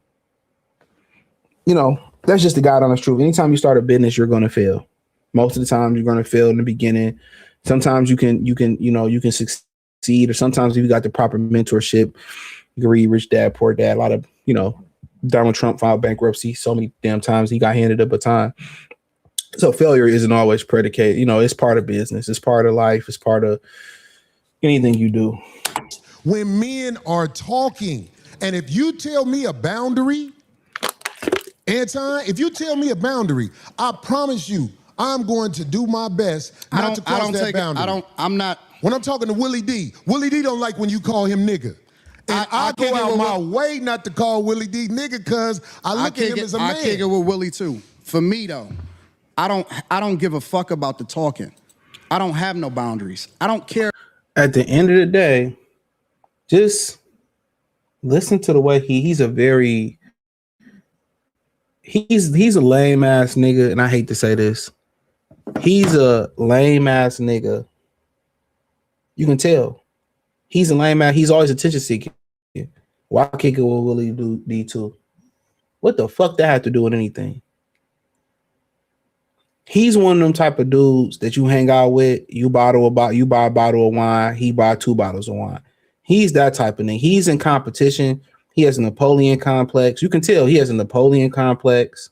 You know, that's just the God honest truth. Anytime you start a business, you're going to fail. Most of the time, you're going to fail in the beginning. Sometimes you can succeed, or sometimes if you got the proper mentorship, you can read Rich Dad, Poor Dad. A lot of, Donald Trump filed bankruptcy so many damn times. He got handed a baton. So failure isn't always predicated. It's part of business. It's part of life. It's part of anything you do. When men are talking, and if you tell me a boundary, Anton, if you tell me a boundary, I promise you, I'm going to do my best not to cross that boundary. I'm not. When I'm talking to Willie D don't like when you call him nigga. And I go out my way not to call Willie D nigga because I look at him as a man. I kick it with Willie too. For me though, I don't give a fuck about the talking. I don't have no boundaries. I don't care. At the end of the day, just listen to the way he's a lame ass nigga, and I hate to say this. He's a lame ass nigga. You can tell. He's a lame ass. He's always attention seeking. Why kick it with Willie D too? What the fuck that have to do with anything? He's one of them type of dudes that you hang out with. You buy a bottle of wine. He buy 2 bottles of wine. He's that type of thing. He's in competition. He has a Napoleon complex. You can tell he has a Napoleon complex.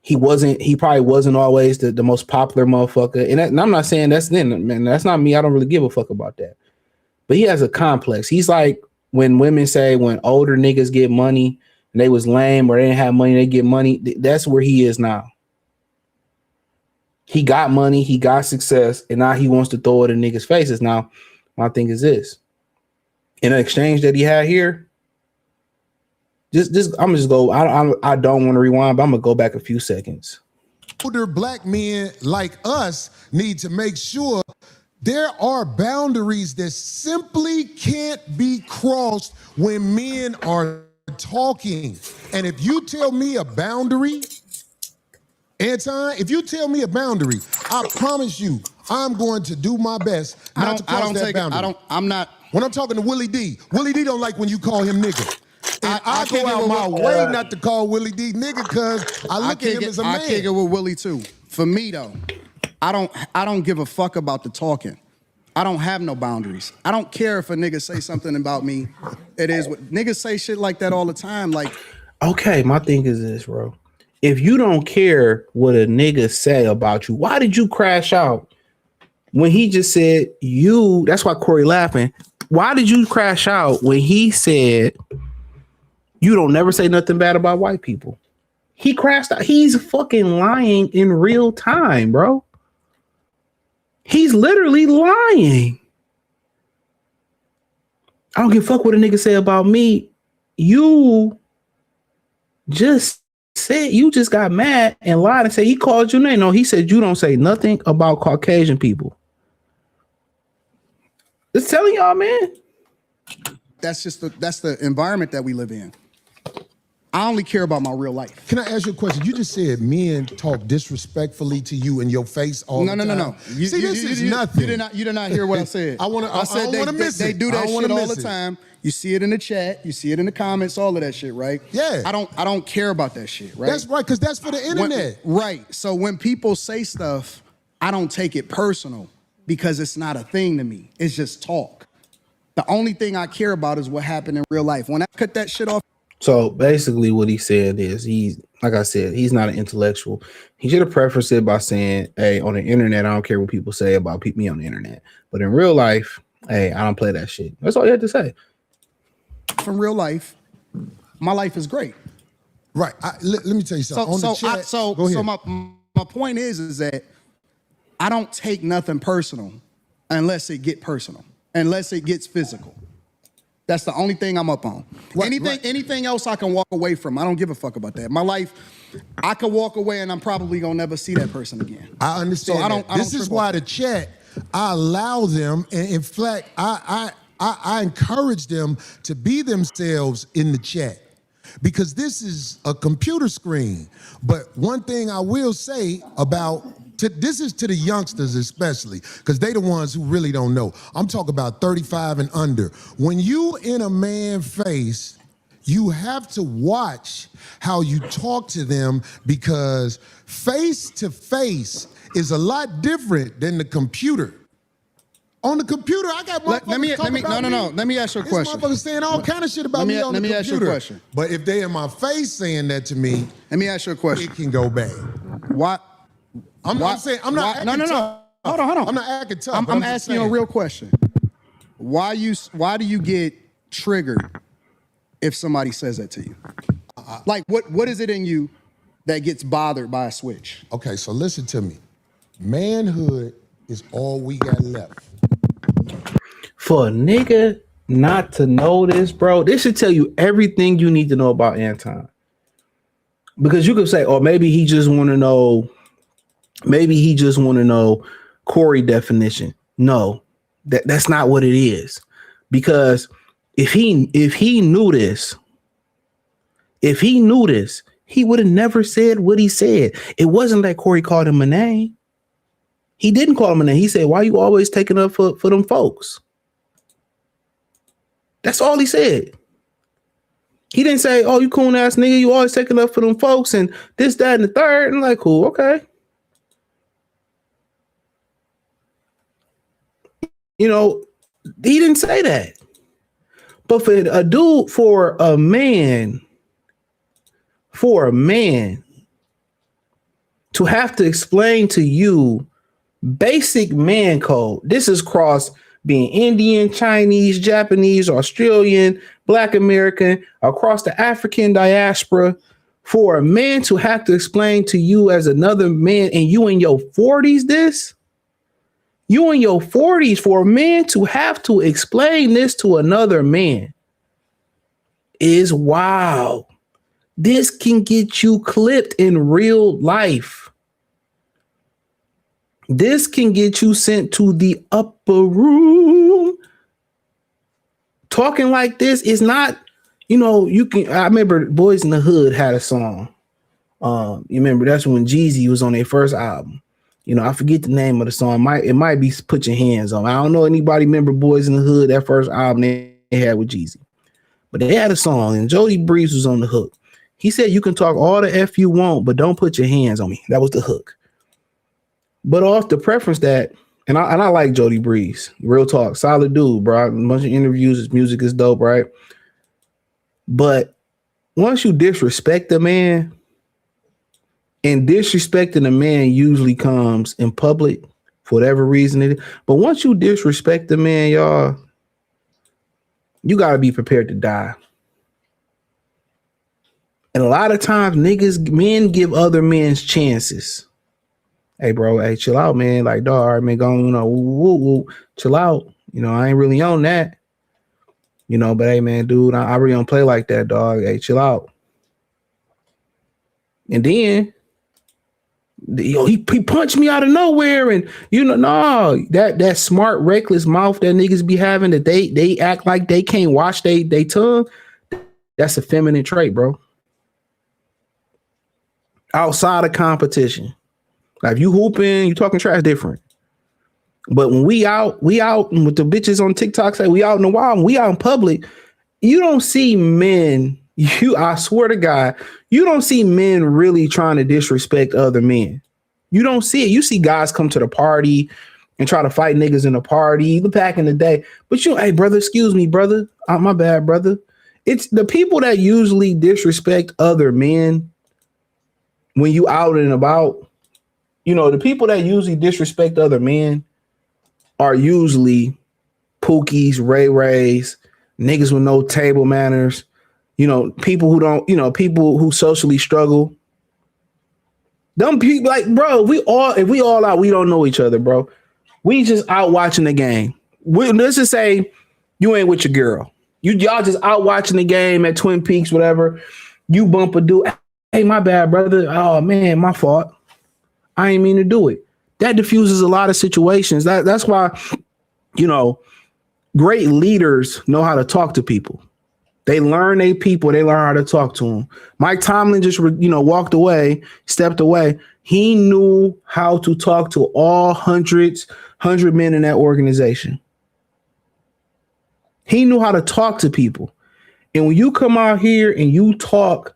He probably wasn't always the most popular motherfucker. And I'm not saying that's them, man. That's not me. I don't really give a fuck about that. But he has a complex. He's like when women say when older niggas get money and they was lame or they didn't have money, they get money. That's where he is now. He got money, he got success, and now he wants to throw it in niggas' faces. Now, my thing is this. In an exchange that he had here, I'm gonna just go. I don't want to rewind, but I'm gonna go back a few seconds. Older black men like us need to make sure there are boundaries that simply can't be crossed when men are talking. And if you tell me a boundary, Anton, if you tell me a boundary, I promise you, I'm going to do my best not to cross that boundary. I'm not. When I'm talking to Willie D don't like when you call him nigga. And I go out my way not to call Willie D nigga because I look at him as a man. I kick it with Willie too. For me though, I don't give a fuck about the talking. I don't have no boundaries. I don't care if a nigga say something about me. It is what niggas say shit like that all the time. Like, okay, my thing is this, bro. If you don't care what a nigga say about you, why did you crash out when he just said you? That's why Corey laughing. Why did you crash out when he said you don't never say nothing bad about white people? He crashed out. He's fucking lying in real time, bro. He's literally lying. I don't give a fuck what a nigga say about me. You just got mad and lied and said he called your name. No, he said you don't say nothing about Caucasian people. Just telling y'all, man. That's the environment that we live in. I only care about my real life. Can I ask you a question? You just said men talk disrespectfully to you in your face all the time. No. This is nothing. You did not hear what I said. I said they miss it. They do that shit all the time. You see it in the chat. You see it in the comments. All of that shit, right? Yeah. I don't care about that shit, right? That's right, because that's for the internet. Right. So when people say stuff, I don't take it personal because it's not a thing to me. It's just talk. The only thing I care about is what happened in real life. When I cut that shit off. So basically what he said is like I said, he's not an intellectual. He should have prefaced it by saying, hey, on the internet, I don't care what people say about me on the internet. But in real life, hey, I don't play that shit. That's all you had to say. From real life, my life is great. Right. Let me tell you something. So my point is that I don't take nothing personal unless it get personal, unless it gets physical. That's the only thing I'm up on. Anything else I can walk away from. I don't give a fuck about that. My life, I could walk away and I'm probably gonna never see that person again. I understand. So this is why the chat, I allow them, and in fact, I encourage them to be themselves in the chat because this is a computer screen. But one thing I will say about this is to the youngsters especially, because they the ones who really don't know. I'm talking about 35 and under. When you in a man's face, you have to watch how you talk to them, because face to face is a lot different than the computer. On the computer, I got motherfuckers talking about me. Let me ask you a question. This motherfucker saying all kind of shit about me on the computer. Ask you a question. But if they in my face saying that to me, let me ask you a question. It can go bad. Why? I'm saying I'm not. No. Hold on. I'm not acting tough. I'm asking you a real question. Why do you get triggered if somebody says that to you? Like what is it in you that gets bothered by a switch? Okay, so listen to me. Manhood is all we got left. For a nigga not to know this, bro, this should tell you everything you need to know about Anton. Because you could say, oh, maybe he just want to know Corey definition. No, that's not what it is. Because if he knew this, he would have never said what he said. It wasn't that Corey called him a name. He didn't call him a name. He said, why you always taking up for them folks? That's all he said. He didn't say, oh, you coon ass nigga, you always taking up for them folks and this, that, and the third. And like, cool, okay. You know, he didn't say that. But for a man to have to explain to you basic man code, this is cross being Indian, Chinese, Japanese, Australian, Black American, across the African diaspora, for a man to have to explain to you as another man, and you in your 40s, you in your 40s, for a man to have to explain this to another man is wow. This can get you clipped in real life. This can get you sent to the upper room. Talking like this is not, you can. I remember Boys in the Hood had a song. You remember that's when Jeezy was on their first album. I forget the name of the song. It might be Put Your Hands On. I don't know anybody remember Boys in the Hood, that first album they had with Jeezy. But they had a song and Jody Breeze was on the hook. He said, you can talk all the F you want, but don't put your hands on me. That was the hook. But off the preference that, and I like Jody Breeze, real talk, solid dude, bro. A bunch of interviews, his music is dope, right? But once you disrespect a man, and disrespecting a man usually comes in public for whatever reason it is. But once you disrespect a man, y'all, you got to be prepared to die. And a lot of times men give other men's chances. Hey, bro, hey, chill out, man. Like, dog, all right, man, go on, chill out. I ain't really on that. But hey, man, dude, I really don't play like that, dog. Hey, chill out. And then, he punched me out of nowhere, and no, that smart, reckless mouth that niggas be having, that they act like they can't wash they tongue. That's a feminine trait, bro. Outside of competition. Like if you hooping, you talking trash, different. But when we out and with the bitches on TikTok say we out in the wild, and we out in public, you don't see men. I swear to God, you don't see men really trying to disrespect other men. You don't see it. You see guys come to the party and try to fight niggas in the party back in the day. But hey, brother, excuse me, brother. My bad, brother. It's the people that usually disrespect other men when you out and about. The people that usually disrespect other men are usually Pookies, Ray-Rays, niggas with no table manners. People who don't, people who socially struggle. Them people, like, bro, if we all out, we don't know each other, bro. We just out watching the game. Let's just say you ain't with your girl. Y'all just out watching the game at Twin Peaks, whatever. You bump a dude. Hey, my bad, brother. Oh, man, my fault. I ain't mean to do it. That diffuses a lot of situations. That's why, great leaders know how to talk to people. They learn they people. They learn how to talk to them. Mike Tomlin just, walked away, stepped away. He knew how to talk to all 100 men in that organization. He knew how to talk to people. And when you come out here and you talk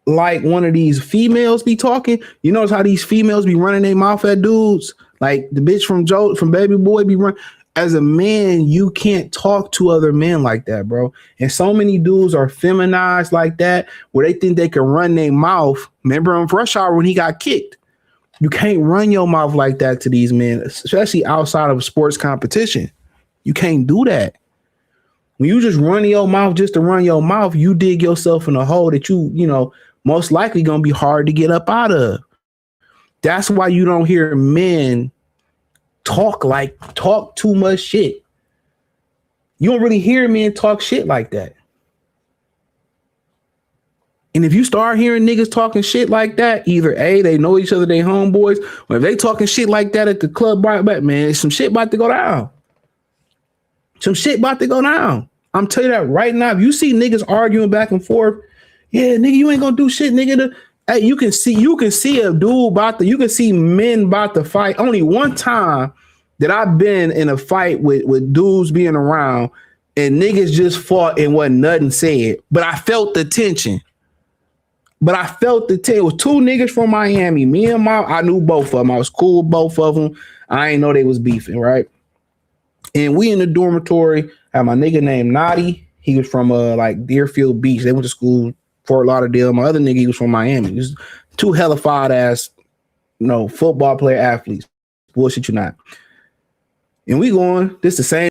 like one of these females be talking, you notice how these females be running their mouth at dudes? Like the bitch from Baby Boy be running. As a man, you can't talk to other men like that, bro. And so many dudes are feminized like that, where they think they can run their mouth. Remember on Rush Hour when he got kicked? You can't run your mouth like that to these men, especially outside of sports competition. You can't do that. When you just run your mouth just to run your mouth, you dig yourself in a hole that you most likely gonna be hard to get up out of. That's why you don't hear men talk too much shit. You don't really hear men talk shit like that. And if you start hearing niggas talking shit like that, either A, they know each other, they homeboys, or if they talking shit like that at the club, man, some shit about to go down. Some shit about to go down. I'm telling you that right now. If you see niggas arguing back and forth, yeah, nigga, you ain't gonna do shit, nigga. Hey, you can see a dude you can see men about to fight. Only one time that I've been in a fight with dudes being around and niggas just fought and wasn't nothing said. But I felt the tension. It was two niggas from Miami. I knew both of them. I was cool with both of them. I ain't know they was beefing, right? And we in the dormitory had my nigga named Noddy. He was from Deerfield Beach. They went to school, Fort Lauderdale. My other nigga, he was from Miami. He was two hellified ass, football player athletes. Bullshit you not. And we going, this the same